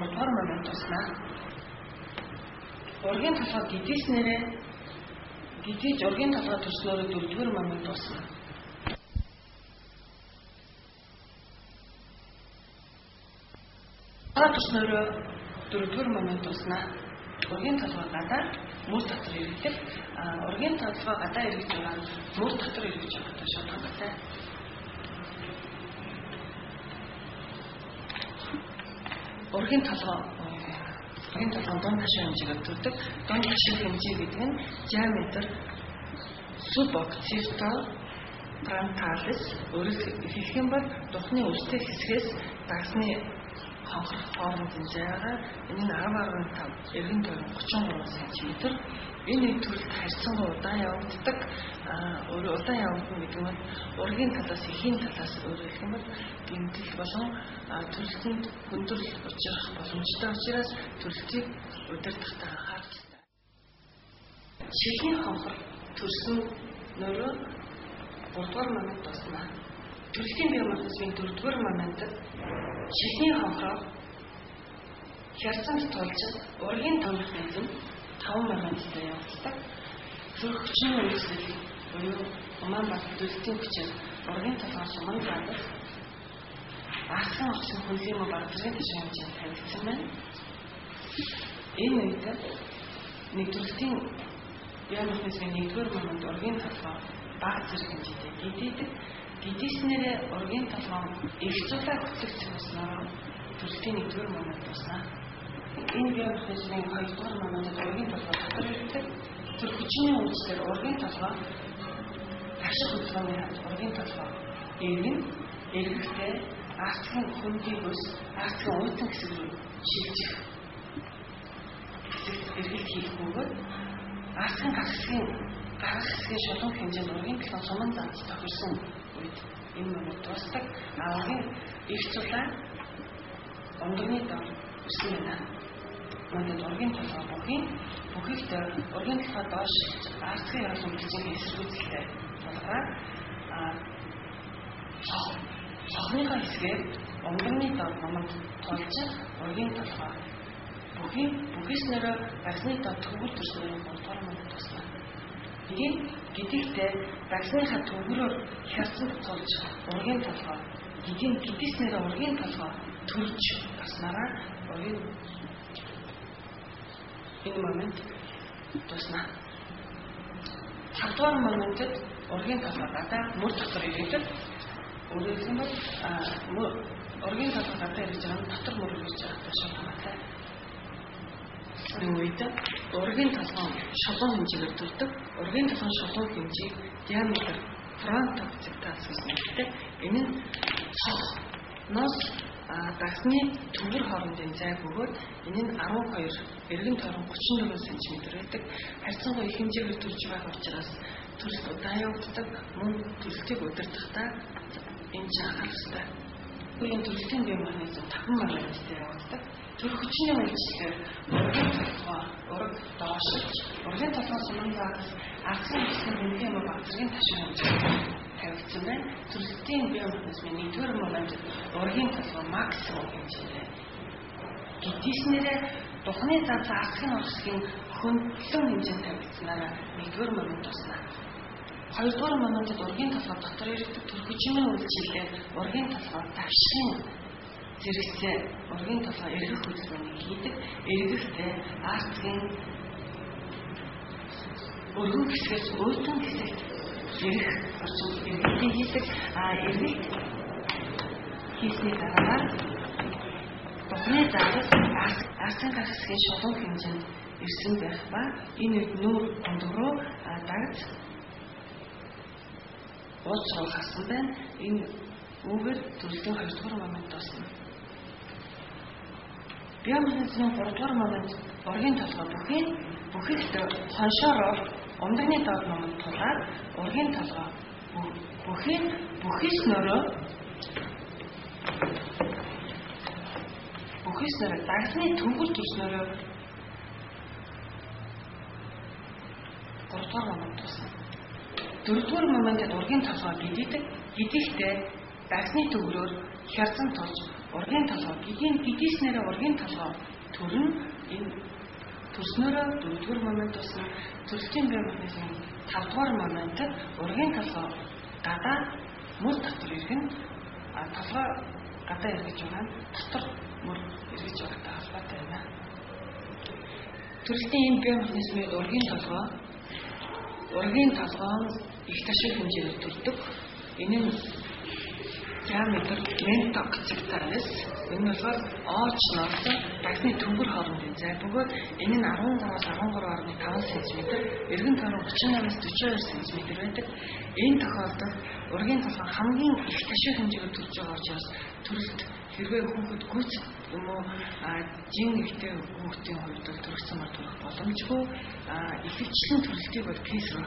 3-р момент туснаа. Ургийн толгой гидээснээрээ гидээж ургийн толгой төрснөөрөө 4-р момент туснаа. Төрснөөрөө 4-р момент туснаа. Ургийн толгой гадаа мөр дотор иргэдэг. Ургийн толгой гадаа иргэж байгаа мөр дотор иргэж байгаатай шалтгаантай. Ургийн толгой дунд хашаа хэмжээгээр төрдөг. Дунд хашаа хэмжээ гэдэг нь диаметр suboccipital frontalis өөрөөр хэлэх юм бол духны өртөө хэсгээс дагсны хонхор хооронд хэмжээгээр энэ нь 10.5 эргэн тойрон 33 см. Энэ төрөлд харьцангуй удаан явагддаг. Удаан явагдана гэдэг нь ургийн талаас эхийн талаас өөрөөр хэлэх юм бол гэмтэл болон төрөлтөнд хүндрэл учрах боломжтой учраас төрөлтийг удирдахдаа анхаарах хэрэгтэй. Чихний хонхор төрсөн нөрөө 3-р момент туснаа. Төрөлтийн биомеханизмын 4-р моментод чихний хонхороо хязгаарт тулж ургийн механизм 5 моменттай явагддаг. Зүрх хүчний үйлчлэл буюу уман баг төрөлтийн хүчээр ургийн толгой суман гадаг арсан очин хөлгийн багцрын ташаа хэмжээнд тавигдсан байна. Энэ үед нэгдүгээртийн биомеханизмын 1-р момент ургийн толгой баг зэрэг хэмжээтэй гидээдэг. Гидээснээрээ ургийн толгой эрхцүүлээ хөтлөгдсөн болсноор төрөлтийн 1-р момент туснаа. Энэ биомеханизмын 2-р моментод ургийн толгой дотор ирдэг. Зүрх хүчний үйлчлэлээр ургийн толгой ашиг хөдөлгөөний ургийн толгой эргэхдээ арцгийн хөндийг ус арцгийн уйтан хэсэг рүү шилжих эргэлт хийх бөгөөд арцгийн гарах хэсгийн шулуун хэмжээнд ургийн толгой суман занц тохирсон үед энэ момент тусдаг. Ургийн эрхцүүлээ ондогны дор үсэн байна. Мөн ургийн толгой бүхэлд ургийн толгой доош арцгийн ярлан бичгийн эсэргүүцэлтэй толгой шохныхаа хэсгээр ондогны дор момонд тулж ургийн толгой бүхийснээрээ дагсны дор төвгөр төрснөөр 3-р момент туснаа. Ийм гэдэгтээ дагсныхаа төвгөрөөр хязгаарт тулж ургийн толгой гидээснээрээ ургийн толгой төрж таснараа ургийн энэ момент туснаа. 5-р моментод ургийн толгой гадаа мөр дотор иргэдэг. Өөрөөр хэлбэл ургийн толгой гадаа ирж байгаа нь дотор мөр ирж байгаатай шалтгаантай. Энэ үед ургийн толгой шулуун хэмжээгээр төрдөг. Ургийн толгой шулуун хэмжээг диаметр frontooccipital гэж нэрлэдэг. Энэ нь шохноос дагсны төвөр хоорондын зай бөгөөд энэ нь 12 эргэн тойрон 34 см байдаг. Харьцангуй их хэмжээгээр төрж байгаа учраас төрөлт удаан явагддаг. Мөн төрөлтийг удирдахдаа энэ анхаарах хэрэгтэй. Өөрийн төрөлтийн биомеханизм 5 моменттай явагддаг. Зүрх хүчний үйлчлэлээр ургийн толгой ураг доошилж ургийн толгой суман загас арцгийн хэсгийн хэмжээ багцрын ташаа хэмжээнд тавигдсан байна. Төрөлтийн биомеханизмын 1-р моментод ургийн толгой максимум хэмжээтэй гидээснээрээ духны занц арцгийн орсгийн хөндлөн хэмжээнд тавигдсанаараа 1-р момент туснаа. 2-р моментод ургийн толгой дотор ирдэг. Төрх хүчний үйлчлэлээр ургийн толгой давшин зэрэгцээ ургийн толгой эргэх хөдөлгөөнийг хийдэг. Эргэхдээ арцгийн өргөн хэсгээс уйтан хэсэгт эргэх орчинд эргэлтийг хийдэг. Эргэлт хийсний дараа духны загас арцгийн гарах хэсгийн шулуун хэмжээнд ирсэн байх ба энэ үед нүүр ондог руу дагж ууцруу хасан байна. Энэ үүгээр төрөлтийн 2-р момент тусна. Биомеханизмын 3-р момент ургийн толгой бүхэлд хоншоороо ондогны доор момент тулаад ургийн толгой бүхийснөрөө дагсны төвгөр төрснөөрөө 3-р момент тусна. 4-р моментод ургийн толгой гидээдэг. Гидээхдээ дагсны төвгөрөөр хязгаарт тулж ургийн толгой гидийснэрээ ургийн толгой төрн энэ төрснөөрөө 4-р момент тусна төрөлтийн бие махбодын 5-р моментод ургийн толгой гадаа мөр дотор иргэн толгой гадаа эргэж байгаа нь дотор мөр эргэж байгаатай холбоотой байна. Төрөлтийн энэ бие махбодын ургийн толгой их ташиг хэмжээгээр төрдөг. Энэ нь диаметр ментогцтаас энэ нь болохоор ооч ноолсон дагны төмөр хоорондын зай бөгөөд энэ нь 13-аас 13.5 см, эргэн тойрон 38-аас 42 см байдаг. Энэ тохиолдолд ургийн толгой хамгийн их ташиг хэмжээгээр төрж байгаа учраас төрөлт хэрвээ хүүхэд гүйц юм уу жин ихтэй хүүхдийн хувьд төрөх замаар төрөх боломжгүй ихэвчлэн төрөлтийг бол кейсэр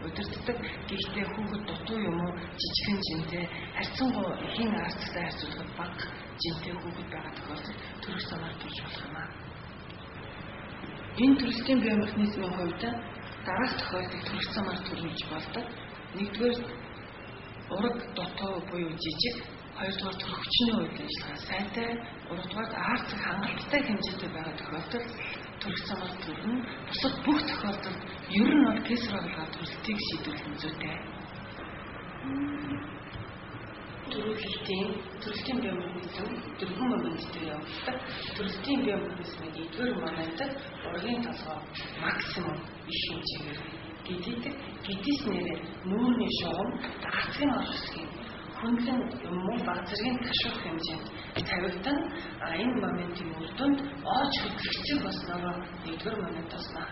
удирддаг. Гэхдээ хүүхэд дутуу юм уу жижигхэн жинтэй харьцангуй ихийн арцтай харьцуулахад бага жинтэй хүүхэд байгаа тохиолдолд төрөх замаар төрж болох юм аа. Энэ төрөлтийн бие механизмын хувьд дараах тохиолдолд төрөх замаар төрж болдог. Нэгдүгээр ураг дутуу буюу жижиг, хоёрдугаар төрөх хүчний үед ажиллагаа сайтай, гуравдугаар арцаг хангалттай хэмжээтэй байгаа тохиолдолд төрөх замаар төрнө. Бусад бүх тохиолдолд ер нь бол кейсэр оруулаад төрөлтийг шийдвэрлэх нь зүйтэй. Төрөлтийн бие махбодын 4 моменттэй явагддаг. Төрөлтийн бие махбодын 1-р моментод ургийн толгой максимум их хэмжээгээр гидийдэг. Гидийснэрээ нүүрний шугам арцгийн орчсгийн хөндлөн юм уу баг зэргийн ташуух хэмжээнд тавигдан энэ моментийн үр дүнд ооч хөдлөгчийг болсноор 1-р момент тосноо.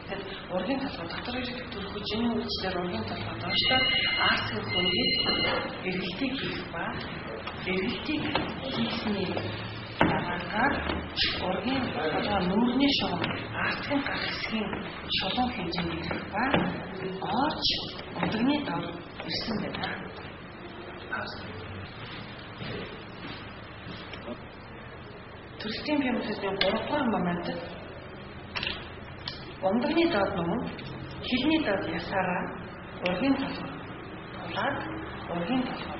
Тэгэхээр ургийн толгой дотор ирэх төрөхөж энэ үйлчлэр ургийн толгой дооштой арцгийн хөндлөг эргэлтийг хийх ба эргэлтийг хийсний дараагаар ургийн толгой нүүрний шугам арцгийн гарах хэсгийн шулуун хэмжээнд ирэх ба ооч өдөрний дор ирсэн байна. Төрөлтийн бие махбодын 3-р моментод ундагны доод нум хилний доод ясаараа ургийн толгой тулаад ургийн толгой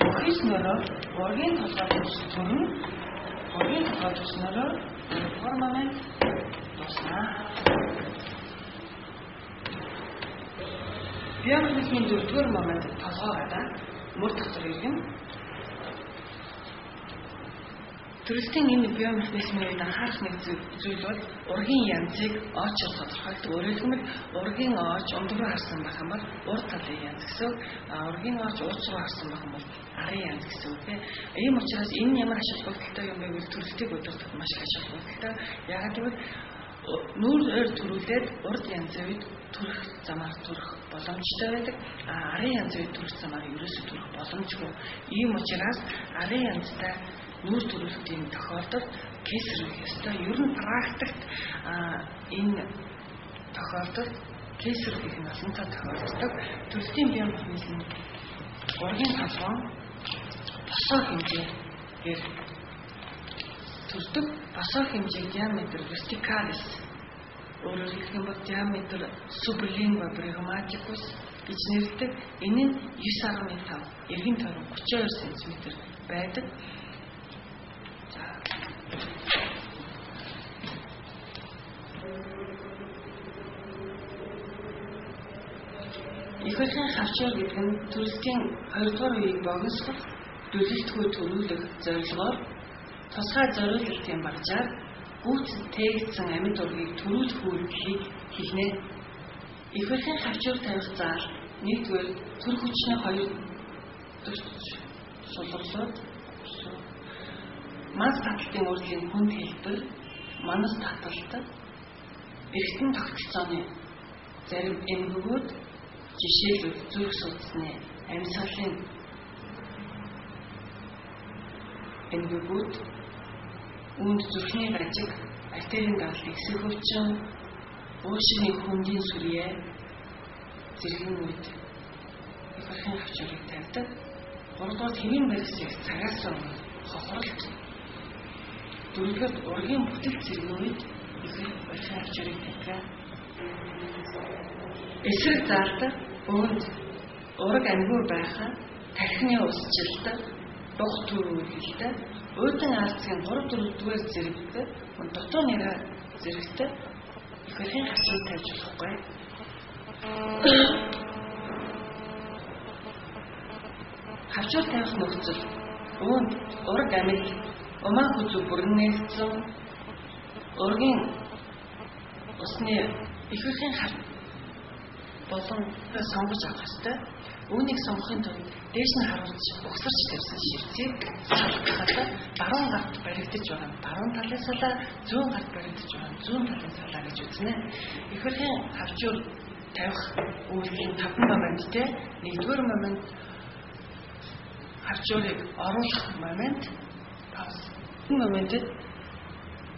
бүхийснөрөө ургийн толгой төрн ургийн толгой төснөрөө 3-р момент туснаа. Бие махбодын 4-р моментод толгой гадаа мөр дотор иргэн төрөлтийн энэ бие механизмын үед анхаарах нэг зүйл бол ургийн янзыг оочоор тодорхойлдог. Өөрөөр хэлбэл ургийн ооч өндөр рүү харсан байх юм бол урд талын янз гэсэн. Ургийн ооч ууц руу харсан байх юм бол арын янз гэсэн үг. Ийм учраас энэ ямар ач холбогдолтой юм бэ гэвэл төрөлтийг удирдахад маш ач холбогдолтой. Яагаад гэвэл нүүрээр төрүүлээд урд янзын үед төрөх замаар төрөх боломжтой байдаг. Арын янзын үед төрөх замаар ерөөсөө төрөх боломжгүй. Ийм учраас арын янзтай нүүр төрөлтийн тохиолдолд кейсэр хийх ёстой. Ер нь практикт энэ тохиолдолд кейсэр хийх нь олонтаа тохиолддог. Төрөлтийн бие махбодын ургийн толгой босоо хэмжээгээр төрдөг. Босоо хэмжээ диаметр verticalis өөрөөр хэлэх юм бол диаметр sublingua brachiomaticus гэж нэрлэдэг. Энэ нь 9.5 эргэн тойрон 32 см байдаг. Ихэнх хавчаар гэдэг нь төрөлтийн 2-р үеийг богиносгох, дүлэлтгүй төрүүлэх зорилгоор тусгай зориулалтын багжаар гүйцэд тээгдсэн амьд ургийг төрүүлэх үйлдэлийг хийнэ. Ихэнх хавчаар тавих заар 1-р төрөх хүчний 2 шулгуулууд манс таталтын урлагийн хүнд хэлбэр, манас таталт, эргэтэн тогтолцооны зарим эмгэгүүд жишээлбэл зүрх судасны амьсгалын эмгэгүүд, үүнд зүрхний гажиг, артерийн даалт, эсрэг өвчин, уушигны хөндийн сүрье зэргийн үед ихэнх хавчрыг тавьдаг. 3-р хэвийн барьцыг цагаас өмнө хохролт. 4-р ургийн бүтэц зэргийн үед ихэнх хавчрыг тавьдаг. Эсрэг заалт, өөнд ураг амьгүй байхад тархины усжилт, дух төрөлтэй уудан аалцгийн 3-4-р зэрэгтэй дотор нэрэ зэрэгтэй их хэрхэн хавчрыг тавьж болохгүй. Хавчрыг тавих нөхцөл үүнд ураг амьд умаа хүзүү бүрнээсэн ургийн усны их хэрхэн болон сонгож авах ёстой. Үүнийг сонгохын тулд дээш нь харуулж угсарч тавьсан ширцгийг салгахад баруун гарт баригдаж байгаа баруун талын салаа, зүүн гарт баригдаж байгаа зүүн талын салаа гэж үзнэ. Их хэрхэн хавчур тавих үйлдлийн 5 моменттэй. 1-р момент хавчурыг оруулах момент. Энэ моментэд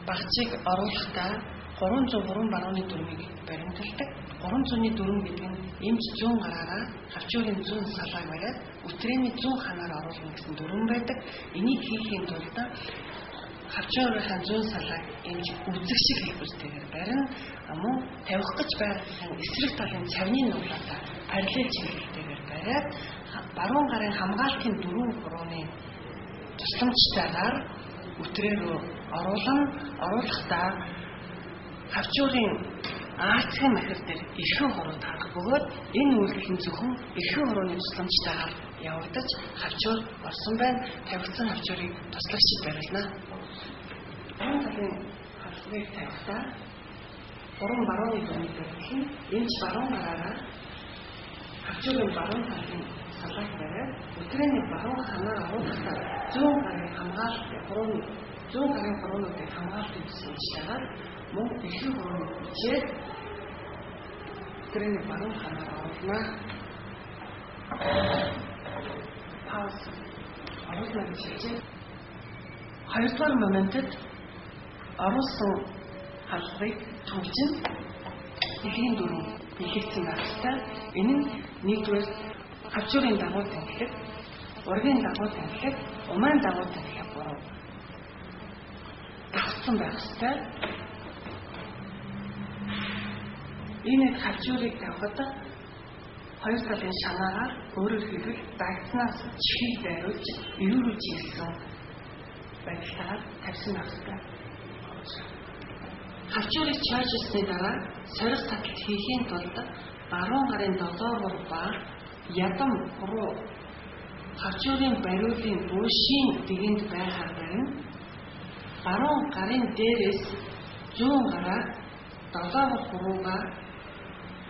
багцыг оруулахдаа 303.4-ийг баримталдаг. 304 гэдэг нь эмч 100 гараараа хавчурын 100 салааг бариад өтрээний 100 ханаар оруулна гэсэн дүрм байдаг. Энийг хийхийн тулд хавчурынхаа 100 салааг эмч үзэг шиг хийх үстэйгээр барина. Мөн тавих гэж байгаагийн эсрэг талын цавны нуглаатаа параллел чиглэлтэйгээр бариад баруун гарын хамгаалтын 4 хурууны тусламжтайгаар өтрээ рүү оруулахдаа хавчурын аалцгийн махир дээр эрхэн хуруу тарах бөгөөд энэ үйлдэл нь зөвхөн эрхэн хурууны тусламжтайгаар явагдаж хавчур орсон байна. Тавигдсан хавчурыг туслагчид барилна. Баруун талын хавчурыг тавихдаа барууны дүрмийг барих нь эмч баруун гараараа хавчурын баруун талын салааг бариад өтрээний баруун ханаар оруулахдаа зүүн гарын хуруунуудыг хамгаалтын тусламжтайгаар мөн эрхэн хурууны хүчээр өтрээний баруун ханаар оруулна. Пауз оруулна гэж хэлжээ. 2-р моментэд оруулсан халдварыг төвжин нэлийн дүрм бэлэгдсэн байх ёстой. Энэ нь 1-р хавчурын дагуу танхилаг, ургийн дагуу танхилаг, умаан дагуу танхилаг буруу давсан байх ёстой. Энэ хавчурыг тавихад 2 талын шанаагаар өөрөөр хэлбэл дагцнаас чихийг дайруулж эрүүрүүлж ирсэн байдлаар тавьсан байх ёстой. Хавчурыг чойжсны дараа сорих таталт хийхийн тулд баруун гарын долоовор ба ядам хуруу хавчурын бариулын буушийн дэгэнд байхаар барина. Баруун гарын дээрээс зүүн гараа долоовор хуруугаар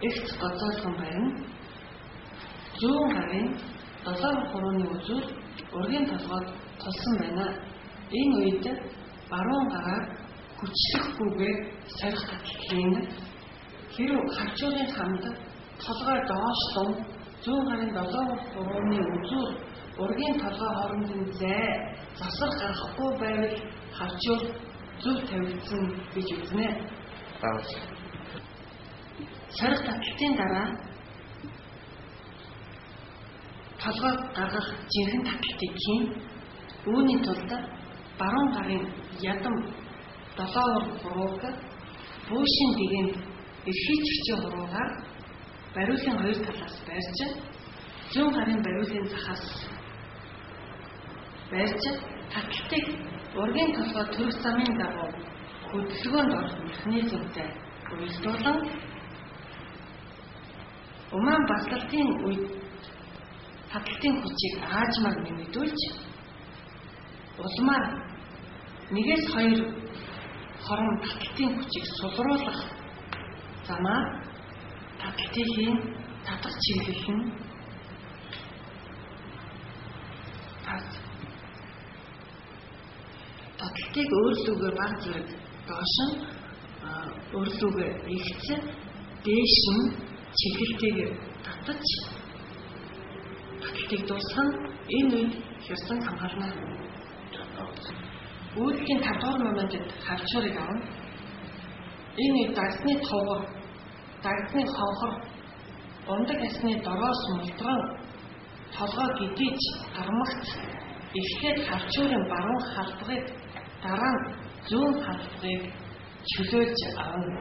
ихц гоцоолгон барина. Зүүн гарын долоовор хурууны үзүүр ургийн толгойд тулсан байна. Энэ үед баруун гараа хүчлэхгүйгээр сорих таталт хийнэ. Хэрэв хавчурын хамт толгой доош дун зүүн гарын долоовор хурууны үзүүр ургийн толгой хоорондын зай засвар гарахгүй байвал хавчур зөв тавигдсан гэж үзнэ. Сорих таталтын дараа толгой гаргах жинхэнэ таталтыг хийн. Үүний тулд баруун гарын ядам долоовор хурууг буушийн дэгэнд эрхий чигчийн хуруугаар бариулын 2 талаас байрч зүүн гарын бариулын захаас байрч таталтыг ургийн толгой төрөх замын дагуу хөдөлгөөнд орох механизмтай уялдуулан умаан батлалтын үед таталтын хүчийг аажмаар нэмэгдүүлж улмаар 1-2 хорон таталтын хүчийг сулруулах замаар таталтын татах чиглэл нь таталтыг өөрлөгөө баг зэрэг доош нь өөрлөгөө ихц дээш нь чиглэлтэйгээр татаж таталтыг дуусгах нь энэ үед хямсан хамгаална. Үйлдлийн 5-р моментэд хавчурыг авна. Энэ үед дагсны товгор, дагсны хонхор, ундаг асны дороос мултран толгой гидэж гармагц эхлээд хавчурын баруун халдварыг дараа нь зүүн халдварыг чөлөөлж авна.